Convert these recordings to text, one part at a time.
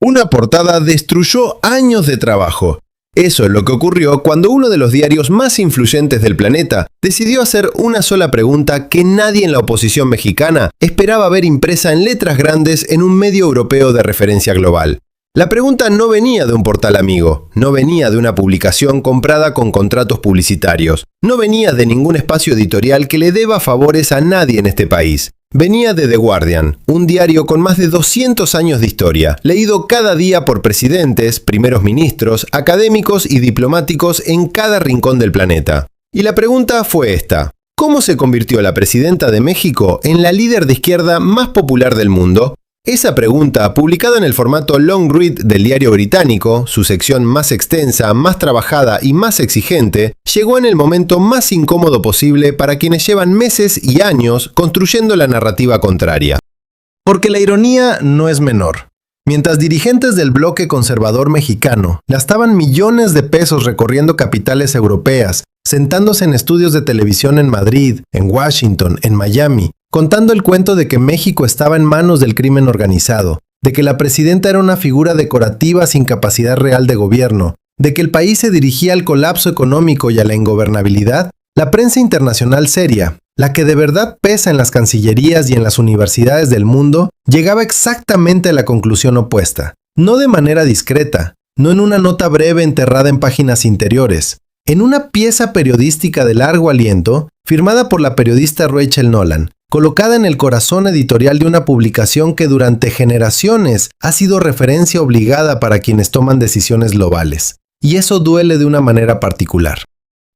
Una portada destruyó años de trabajo. Eso es lo que ocurrió cuando uno de los diarios más influyentes del planeta decidió hacer una sola pregunta que nadie en la oposición mexicana esperaba ver impresa en letras grandes en un medio europeo de referencia global. La pregunta no venía de un portal amigo, no venía de una publicación comprada con contratos publicitarios, no venía de ningún espacio editorial que le deba favores a nadie en este país. Venía de The Guardian, un diario con más de 200 años de historia, leído cada día por presidentes, primeros ministros, académicos y diplomáticos en cada rincón del planeta. Y la pregunta fue esta: ¿cómo se convirtió la presidenta de México en la líder de izquierda más popular del mundo? Esa pregunta, publicada en el formato long read del diario británico, su sección más extensa, más trabajada y más exigente, llegó en el momento más incómodo posible para quienes llevan meses y años construyendo la narrativa contraria. Porque la ironía no es menor. Mientras dirigentes del bloque conservador mexicano gastaban millones de pesos recorriendo capitales europeas, sentándose en estudios de televisión en Madrid, en Washington, en Miami, contando el cuento de que México estaba en manos del crimen organizado, de que la presidenta era una figura decorativa sin capacidad real de gobierno, de que el país se dirigía al colapso económico y a la ingobernabilidad, la prensa internacional seria, la que de verdad pesa en las cancillerías y en las universidades del mundo, llegaba exactamente a la conclusión opuesta. No de manera discreta, no en una nota breve enterrada en páginas interiores, en una pieza periodística de largo aliento, firmada por la periodista Rachel Nolan, colocada en el corazón editorial de una publicación que durante generaciones ha sido referencia obligada para quienes toman decisiones globales. Y eso duele de una manera particular.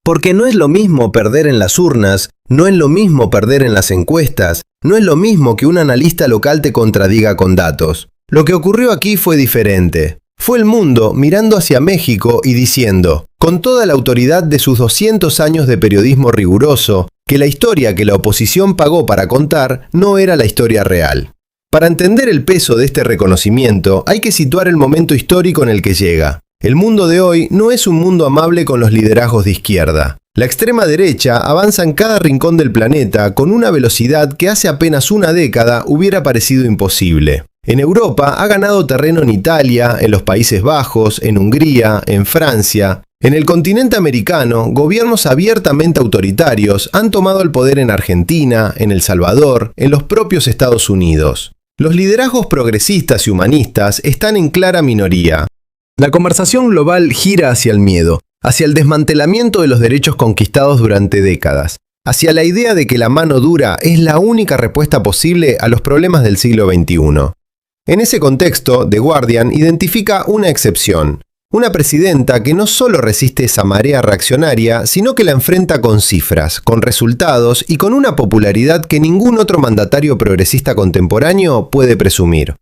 Porque no es lo mismo perder en las urnas, no es lo mismo perder en las encuestas, no es lo mismo que un analista local te contradiga con datos. Lo que ocurrió aquí fue diferente. Fue el mundo mirando hacia México y diciendo, con toda la autoridad de sus 200 años de periodismo riguroso, que la historia que la oposición pagó para contar no era la historia real. Para entender el peso de este reconocimiento, hay que situar el momento histórico en el que llega. El mundo de hoy no es un mundo amable con los liderazgos de izquierda. La extrema derecha avanza en cada rincón del planeta con una velocidad que hace apenas una década hubiera parecido imposible. En Europa ha ganado terreno en Italia, en los Países Bajos, en Hungría, en Francia. En el continente americano, gobiernos abiertamente autoritarios han tomado el poder en Argentina, en El Salvador, en los propios Estados Unidos. Los liderazgos progresistas y humanistas están en clara minoría. La conversación global gira hacia el miedo, hacia el desmantelamiento de los derechos conquistados durante décadas, hacia la idea de que la mano dura es la única respuesta posible a los problemas del siglo XXI. En ese contexto, The Guardian identifica una excepción. Una presidenta que no solo resiste esa marea reaccionaria, sino que la enfrenta con cifras, con resultados y con una popularidad que ningún otro mandatario progresista contemporáneo puede presumir.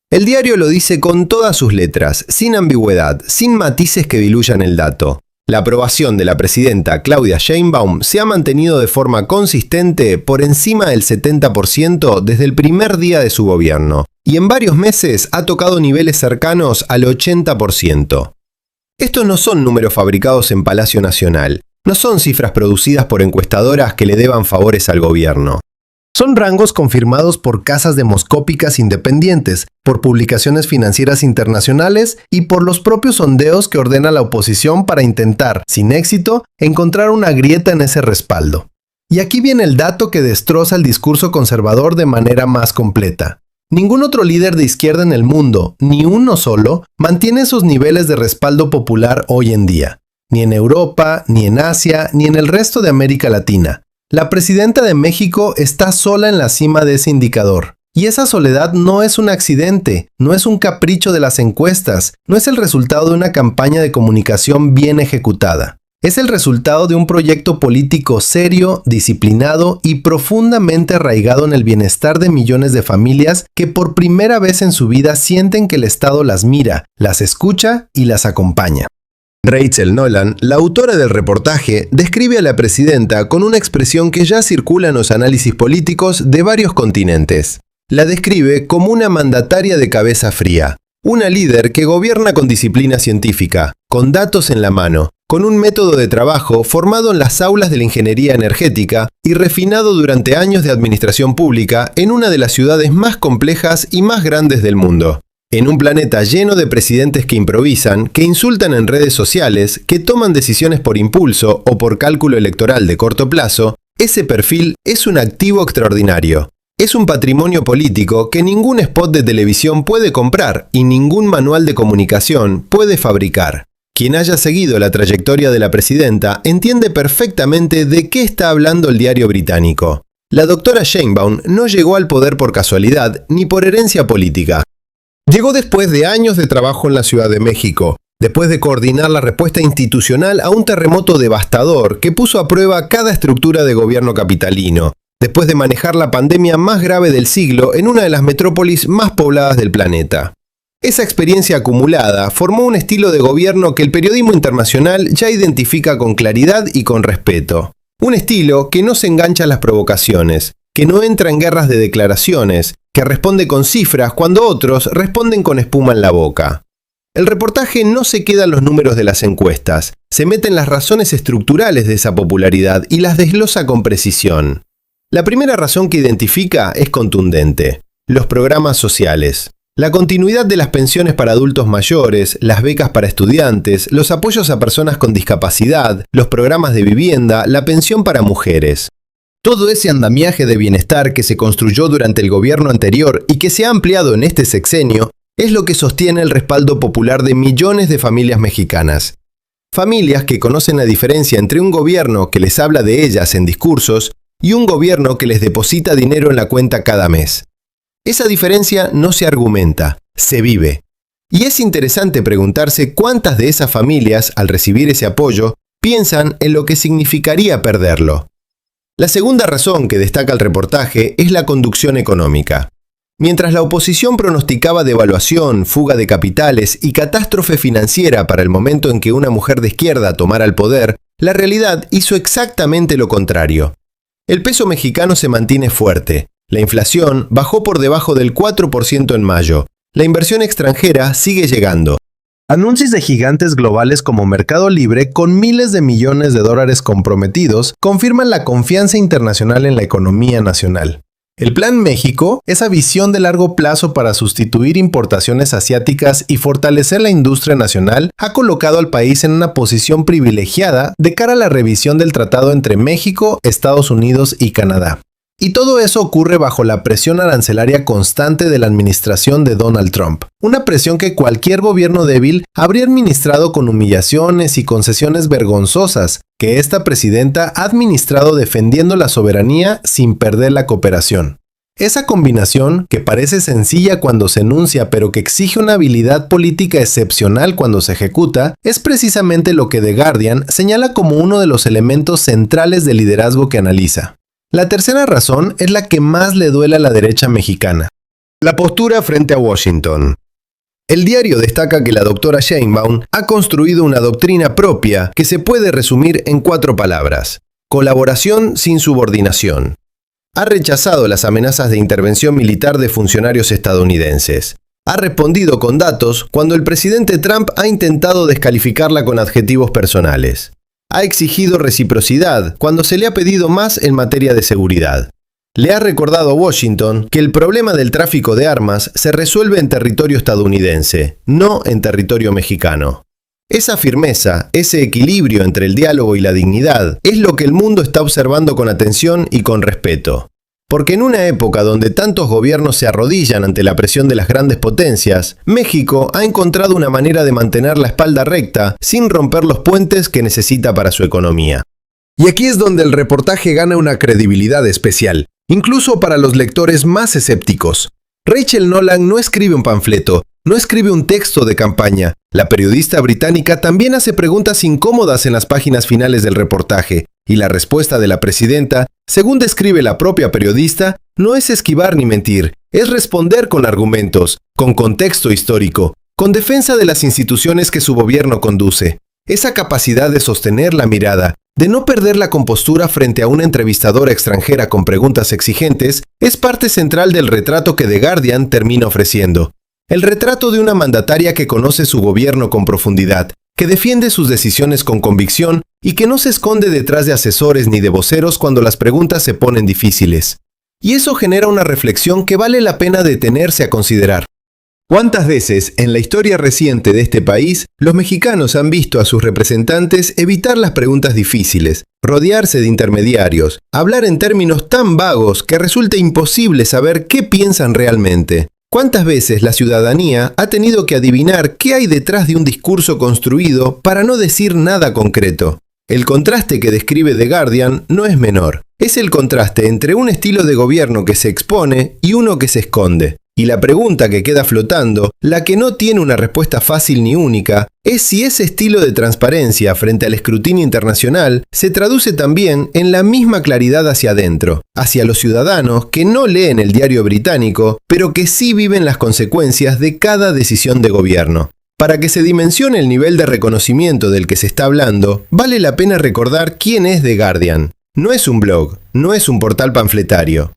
El diario lo dice con todas sus letras, sin ambigüedad, sin matices que diluyan el dato. La aprobación de la presidenta Claudia Sheinbaum se ha mantenido de forma consistente por encima del 70% desde el primer día de su gobierno, y en varios meses ha tocado niveles cercanos al 80%. Estos no son números fabricados en Palacio Nacional, no son cifras producidas por encuestadoras que le deban favores al gobierno. Son rangos confirmados por casas demoscópicas independientes, por publicaciones financieras internacionales y por los propios sondeos que ordena la oposición para intentar, sin éxito, encontrar una grieta en ese respaldo. Y aquí viene el dato que destroza el discurso conservador de manera más completa. Ningún otro líder de izquierda en el mundo, ni uno solo, mantiene esos niveles de respaldo popular hoy en día. Ni en Europa, ni en Asia, ni en el resto de América Latina. La presidenta de México está sola en la cima de ese indicador. Y esa soledad no es un accidente, no es un capricho de las encuestas, no es el resultado de una campaña de comunicación bien ejecutada. Es el resultado de un proyecto político serio, disciplinado y profundamente arraigado en el bienestar de millones de familias que por primera vez en su vida sienten que el Estado las mira, las escucha y las acompaña. Rachel Nolan, la autora del reportaje, describe a la presidenta con una expresión que ya circula en los análisis políticos de varios continentes. La describe como una mandataria de cabeza fría, una líder que gobierna con disciplina científica, con datos en la mano, con un método de trabajo formado en las aulas de la ingeniería energética y refinado durante años de administración pública en una de las ciudades más complejas y más grandes del mundo. En un planeta lleno de presidentes que improvisan, que insultan en redes sociales, que toman decisiones por impulso o por cálculo electoral de corto plazo, ese perfil es un activo extraordinario. Es un patrimonio político que ningún spot de televisión puede comprar y ningún manual de comunicación puede fabricar. Quien haya seguido la trayectoria de la presidenta entiende perfectamente de qué está hablando el diario británico. La doctora Sheinbaum no llegó al poder por casualidad ni por herencia política. Llegó después de años de trabajo en la Ciudad de México, después de coordinar la respuesta institucional a un terremoto devastador que puso a prueba cada estructura de gobierno capitalino, después de manejar la pandemia más grave del siglo en una de las metrópolis más pobladas del planeta. Esa experiencia acumulada formó un estilo de gobierno que el periodismo internacional ya identifica con claridad y con respeto. Un estilo que no se engancha a las provocaciones, que no entra en guerras de declaraciones, que responde con cifras cuando otros responden con espuma en la boca. El reportaje no se queda en los números de las encuestas, se mete en las razones estructurales de esa popularidad y las desglosa con precisión. La primera razón que identifica es contundente: los programas sociales. La continuidad de las pensiones para adultos mayores, las becas para estudiantes, los apoyos a personas con discapacidad, los programas de vivienda, la pensión para mujeres. Todo ese andamiaje de bienestar que se construyó durante el gobierno anterior y que se ha ampliado en este sexenio es lo que sostiene el respaldo popular de millones de familias mexicanas. Familias que conocen la diferencia entre un gobierno que les habla de ellas en discursos y un gobierno que les deposita dinero en la cuenta cada mes. Esa diferencia no se argumenta, se vive. Y es interesante preguntarse cuántas de esas familias, al recibir ese apoyo, piensan en lo que significaría perderlo. La segunda razón que destaca el reportaje es la conducción económica. Mientras la oposición pronosticaba devaluación, fuga de capitales y catástrofe financiera para el momento en que una mujer de izquierda tomara el poder, la realidad hizo exactamente lo contrario. El peso mexicano se mantiene fuerte. La inflación bajó por debajo del 4% en mayo. La inversión extranjera sigue llegando. Anuncios de gigantes globales como Mercado Libre, con miles de millones de dólares comprometidos, confirman la confianza internacional en la economía nacional. El Plan México, esa visión de largo plazo para sustituir importaciones asiáticas y fortalecer la industria nacional, ha colocado al país en una posición privilegiada de cara a la revisión del tratado entre México, Estados Unidos y Canadá. Y todo eso ocurre bajo la presión arancelaria constante de la administración de Donald Trump. Una presión que cualquier gobierno débil habría administrado con humillaciones y concesiones vergonzosas, que esta presidenta ha administrado defendiendo la soberanía sin perder la cooperación. Esa combinación, que parece sencilla cuando se enuncia pero que exige una habilidad política excepcional cuando se ejecuta, es precisamente lo que The Guardian señala como uno de los elementos centrales del liderazgo que analiza. La tercera razón es la que más le duele a la derecha mexicana: la postura frente a Washington. El diario destaca que la doctora Sheinbaum ha construido una doctrina propia que se puede resumir en 4 palabras: colaboración sin subordinación. Ha rechazado las amenazas de intervención militar de funcionarios estadounidenses. Ha respondido con datos cuando el presidente Trump ha intentado descalificarla con adjetivos personales. Ha exigido reciprocidad cuando se le ha pedido más en materia de seguridad. Le ha recordado a Washington que el problema del tráfico de armas se resuelve en territorio estadounidense, no en territorio mexicano. Esa firmeza, ese equilibrio entre el diálogo y la dignidad, es lo que el mundo está observando con atención y con respeto. Porque en una época donde tantos gobiernos se arrodillan ante la presión de las grandes potencias, México ha encontrado una manera de mantener la espalda recta sin romper los puentes que necesita para su economía. Y aquí es donde el reportaje gana una credibilidad especial, incluso para los lectores más escépticos. Rachel Nolan no escribe un panfleto, no escribe un texto de campaña. La periodista británica también hace preguntas incómodas en las páginas finales del reportaje, y la respuesta de la presidenta, según describe la propia periodista, no es esquivar ni mentir, es responder con argumentos, con contexto histórico, con defensa de las instituciones que su gobierno conduce. Esa capacidad de sostener la mirada, de no perder la compostura frente a una entrevistadora extranjera con preguntas exigentes, es parte central del retrato que The Guardian termina ofreciendo. El retrato de una mandataria que conoce su gobierno con profundidad, que defiende sus decisiones con convicción y que no se esconde detrás de asesores ni de voceros cuando las preguntas se ponen difíciles. Y eso genera una reflexión que vale la pena detenerse a considerar. ¿Cuántas veces en la historia reciente de este país los mexicanos han visto a sus representantes evitar las preguntas difíciles, rodearse de intermediarios, hablar en términos tan vagos que resulta imposible saber qué piensan realmente? ¿Cuántas veces la ciudadanía ha tenido que adivinar qué hay detrás de un discurso construido para no decir nada concreto? El contraste que describe The Guardian no es menor. Es el contraste entre un estilo de gobierno que se expone y uno que se esconde. Y la pregunta que queda flotando, la que no tiene una respuesta fácil ni única, es si ese estilo de transparencia frente al escrutinio internacional se traduce también en la misma claridad hacia adentro, hacia los ciudadanos que no leen el diario británico, pero que sí viven las consecuencias de cada decisión de gobierno. Para que se dimensione el nivel de reconocimiento del que se está hablando, vale la pena recordar quién es The Guardian. No es un blog, no es un portal panfletario.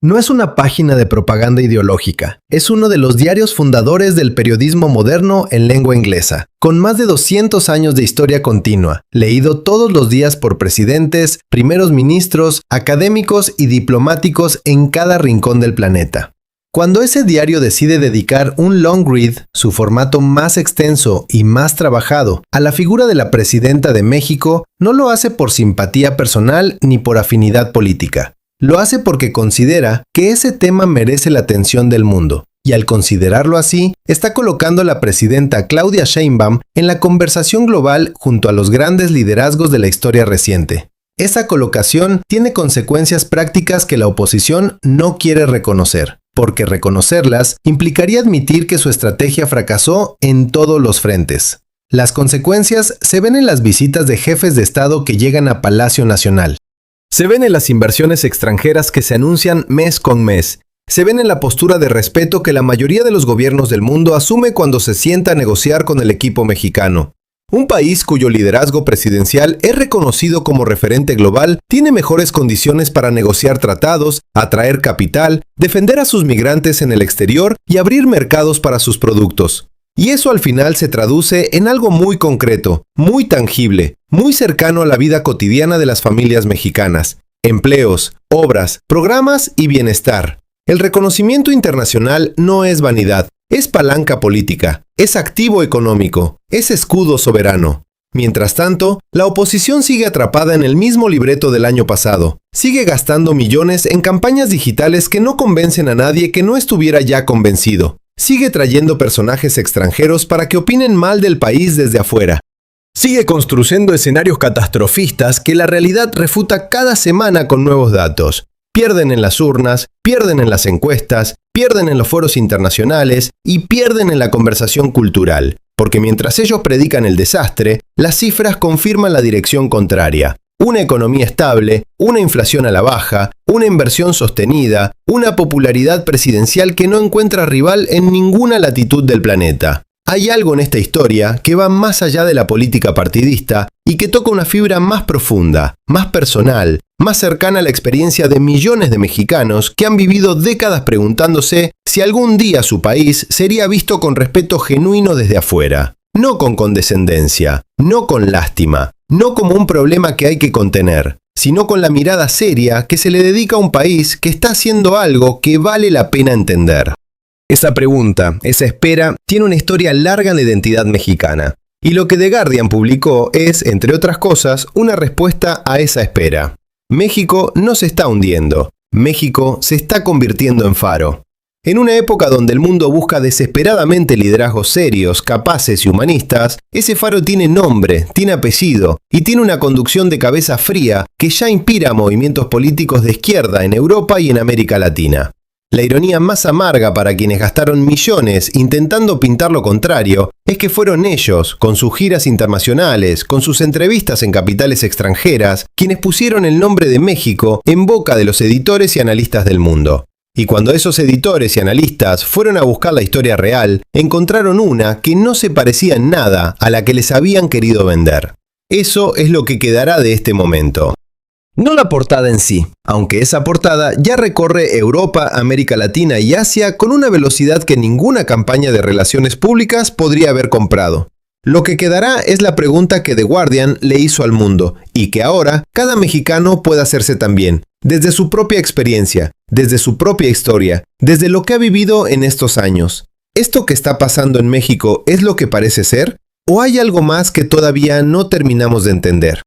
No es una página de propaganda ideológica, es uno de los diarios fundadores del periodismo moderno en lengua inglesa, con más de 200 años de historia continua, leído todos los días por presidentes, primeros ministros, académicos y diplomáticos en cada rincón del planeta. Cuando ese diario decide dedicar un long read, su formato más extenso y más trabajado, a la figura de la presidenta de México, no lo hace por simpatía personal ni por afinidad política. Lo hace porque considera que ese tema merece la atención del mundo, y al considerarlo así, está colocando a la presidenta Claudia Sheinbaum en la conversación global junto a los grandes liderazgos de la historia reciente. Esa colocación tiene consecuencias prácticas que la oposición no quiere reconocer, porque reconocerlas implicaría admitir que su estrategia fracasó en todos los frentes. Las consecuencias se ven en las visitas de jefes de Estado que llegan a Palacio Nacional. Se ven en las inversiones extranjeras que se anuncian mes con mes. Se ven en la postura de respeto que la mayoría de los gobiernos del mundo asume cuando se sienta a negociar con el equipo mexicano. Un país cuyo liderazgo presidencial es reconocido como referente global tiene mejores condiciones para negociar tratados, atraer capital, defender a sus migrantes en el exterior y abrir mercados para sus productos. Y eso al final se traduce en algo muy concreto, muy tangible, muy cercano a la vida cotidiana de las familias mexicanas. Empleos, obras, programas y bienestar. El reconocimiento internacional no es vanidad, es palanca política, es activo económico, es escudo soberano. Mientras tanto, la oposición sigue atrapada en el mismo libreto del año pasado. Sigue gastando millones en campañas digitales que no convencen a nadie que no estuviera ya convencido. Sigue trayendo personajes extranjeros para que opinen mal del país desde afuera. Sigue construyendo escenarios catastrofistas que la realidad refuta cada semana con nuevos datos. Pierden en las urnas, pierden en las encuestas, pierden en los foros internacionales y pierden en la conversación cultural. Porque mientras ellos predican el desastre, las cifras confirman la dirección contraria. Una economía estable, una inflación a la baja, una inversión sostenida, una popularidad presidencial que no encuentra rival en ninguna latitud del planeta. Hay algo en esta historia que va más allá de la política partidista y que toca una fibra más profunda, más personal, más cercana a la experiencia de millones de mexicanos que han vivido décadas preguntándose si algún día su país sería visto con respeto genuino desde afuera. No con condescendencia, no con lástima, no como un problema que hay que contener, sino con la mirada seria que se le dedica a un país que está haciendo algo que vale la pena entender. Esa pregunta, esa espera, tiene una historia larga en la identidad mexicana. Y lo que The Guardian publicó es, entre otras cosas, una respuesta a esa espera. México no se está hundiendo. México se está convirtiendo en faro. En una época donde el mundo busca desesperadamente liderazgos serios, capaces y humanistas, ese faro tiene nombre, tiene apellido y tiene una conducción de cabeza fría que ya inspira a movimientos políticos de izquierda en Europa y en América Latina. La ironía más amarga para quienes gastaron millones intentando pintar lo contrario es que fueron ellos, con sus giras internacionales, con sus entrevistas en capitales extranjeras, quienes pusieron el nombre de México en boca de los editores y analistas del mundo. Y cuando esos editores y analistas fueron a buscar la historia real, encontraron una que no se parecía en nada a la que les habían querido vender. Eso es lo que quedará de este momento. No la portada en sí, aunque esa portada ya recorre Europa, América Latina y Asia con una velocidad que ninguna campaña de relaciones públicas podría haber comprado. Lo que quedará es la pregunta que The Guardian le hizo al mundo y que ahora cada mexicano puede hacerse también, desde su propia experiencia, desde su propia historia, desde lo que ha vivido en estos años. ¿Esto que está pasando en México es lo que parece ser? ¿O hay algo más que todavía no terminamos de entender?